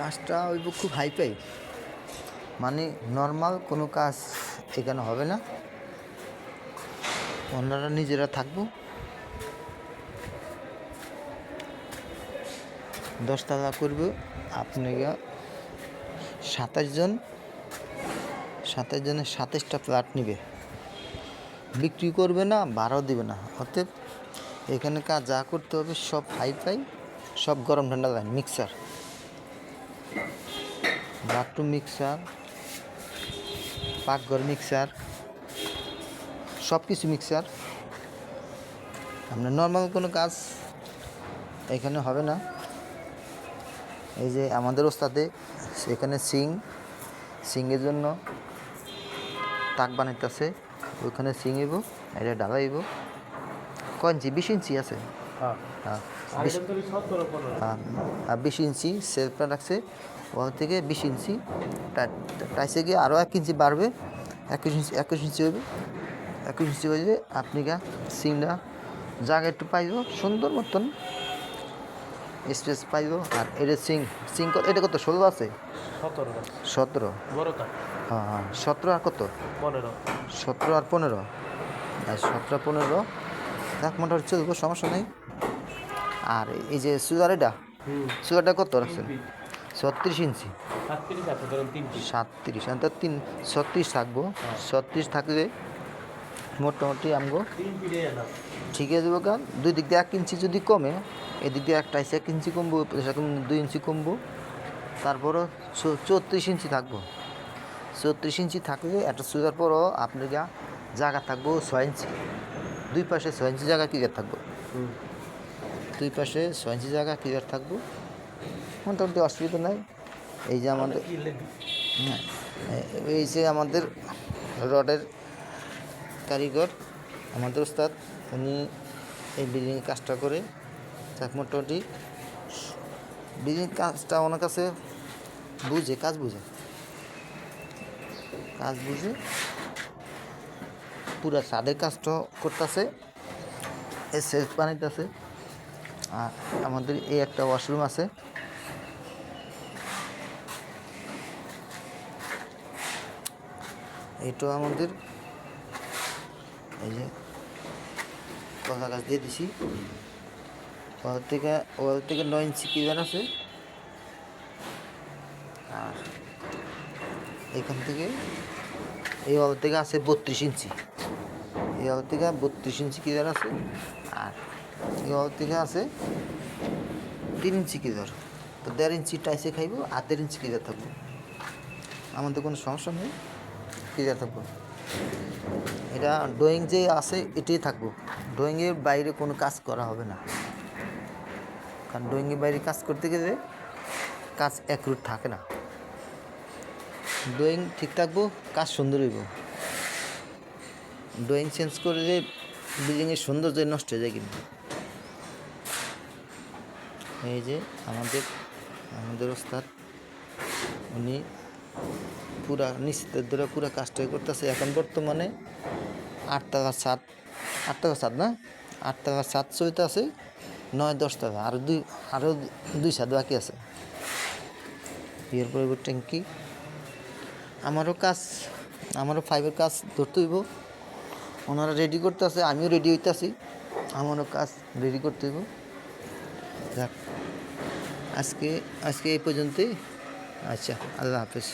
কাজটা হইব খুব হাইফাই, মানে নর্মাল কোনো কাজ এখানে হবে না। ওনারা নিজেরা থাকবো, 10 টাকা করবে। আপনাকে 27 জনের 27টা ফ্ল্যাট নিবে, বিক্রি করবে না, ভাড়াও দিবে না। অতএব এখানে কাজ যা করতে হবে সব হাইফাই, সব গরম ঠান্ডা লাইন, মিক্সার, বাথরুম মিক্সার, পাকঘর মিক্সার, সব কিছু মিক্সার। আপনার নর্মাল কোনো কাজ এখানে হবে না। এই যে আমাদের ওস্তাদে এখানে সিংয়ের জন্য তাক বানাইতেছে, ওইখানে সিং হইব, এটা ডালাইব। কয় ইঞ্চি? 20 ইঞ্চি আছে। হ্যাঁ, 20 ইঞ্চি সেলফটা রাখছে, ওখান থেকে 20 ইঞ্চি টাইসে গিয়ে আরও 1 ইঞ্চি বাড়বে, 21 ইঞ্চি হইবে। 21 ইঞ্চি হইবে, আপনি সিংটা জায়গা একটু পাইব, সুন্দর মতন স্পেস পাইব। আর এটা সিং এটা কত? 16 আছে, 17। হ্যাঁ, 17 আর কত? 17 আর 15। 17 15 এক মোটামুটি চলবো, সমস্যা নেই। আর এই যে সুগারটা কত রাখছেন? 36 ইঞ্চি, 37 তো 36 থাকবো। 36 থাকলে মোটামুটি আমগো ঠিক আছে দেবো। কারণ দুই দিক দিয়ে 1 ইঞ্চি যদি কমে, এদিক দিয়ে 1 ইঞ্চি কমবো, 2 ইঞ্চি কমবো, তারপরও 34 ইঞ্চি থাকবো। 34 ইঞ্চি থাকলে একটা সুগার পরও আপনার জায়গা থাকবো 6 ইঞ্চি, দুই পাশে 6 ইঞ্চি জায়গা ক্লিয়ার থাকবো। দুই পাশে 6 ইঞ্চি জায়গা ক্লিয়ার থাকবো, মোটামুটি অসুবিধা নাই। এই যে আমাদের এই যে আমাদের রডের কারিগর, আমাদের ওস্তাদ, উনি এই বিল্ডিং কাজটা করে। মোটামুটি বিল্ডিং কাজটা ওনার কাছে কাজ বুঝে পুরা ছাদের কাজটা করতেছে, এই সেলফ বানাইতেছে। আর আমাদের এই একটা ওয়াশরুম আছে, এইটাও আমাদের এই যে কলা গাছ দিয়ে দিছি। ওয়াল থেকে 9 ইঞ্চি ক্লিয়ার আছে। আর এখান থেকে এই ওয়াল থেকে আছে 32 ইঞ্চি, এই ওয়াল থেকে 32 ইঞ্চি ক্লিয়ার আছে। আর এই ওয়াল থেকে আছে 3 ইঞ্চি ক্লিয়ার, তো 1.5 ইঞ্চি টাইসে খাইব, আর 1.5 ইঞ্চি ক্লিয়ার থাকবো। আমাদের কোনো সমস্যা নেই, ক্লিয়ার থাকবো। এটা ড্রয়িং যে আছে এটাই থাকবো, ড্রয়িংয়ের বাইরে কোনো কাজ করা হবে না। কারণ ড্রয়িংয়ের বাইরে কাজ করতে গেলে কাজ একরূপ থাকে না। ড্রয়িং ঠিক থাকবো, কাজ সুন্দর হইব। ড্রয়িং চেঞ্জ করলে বিল্ডিংয়ের সৌন্দর্য নষ্ট হয়ে যায়। কিন্তু এই যে আমাদের ওস্তাদ, উনি পুরা নিশ্চিতের ধরে পুরা কাজটাই করতেছে। এখন বর্তমানে 8 টাকা ছাদ, 8 টাকা ছাদ না, 8 টাকা ছাদ চলতে আছে, 9-10 টাকা, আরও দুই ছাদ বাকি আছে। এর পরে ট্যাঙ্কি, আমারও ফাইভের কাজ ধরতে হইব। ওনারা রেডি করতে আছে, আমিও রেডি হইতে আছি, আমারও কাজ রেডি করতে হইব। যাক, আজকে এই পর্যন্তই। আচ্ছা, আল্লাহ হাফেজ।